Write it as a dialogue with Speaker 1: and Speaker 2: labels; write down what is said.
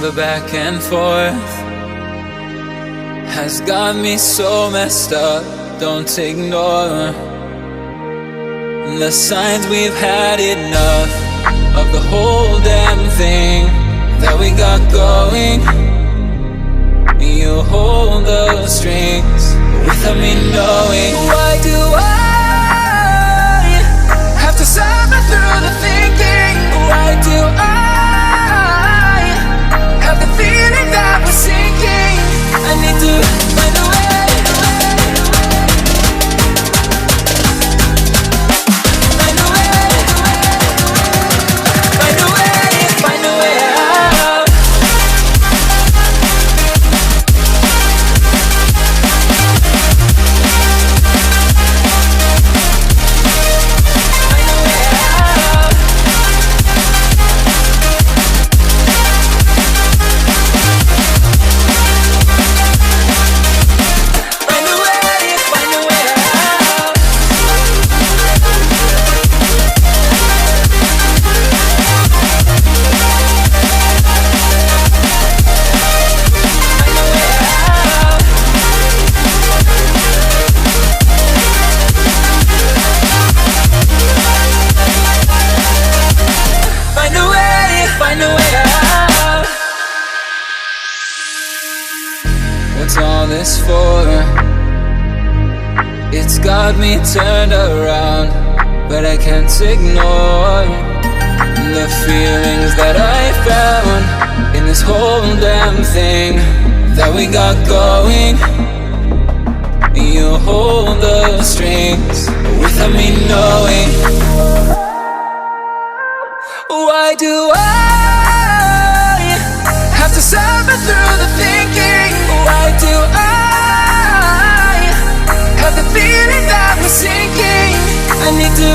Speaker 1: The back and forth has got me so messed up. Don't ignore the signs. We've had enough of the whole damn thing that we got going. You hold the strings without me knowing. Why do I have to suffer through the thinking? Why do I have the feeling that we're sinking? I need to find a way. What's all this for? It's got me turned around, but I can't ignore the feelings that I found in this whole damn thing that we got going. You hold the strings without me knowing. Why do I have to suffer through the thinking? Why do I have the feeling that we're sinking? I need to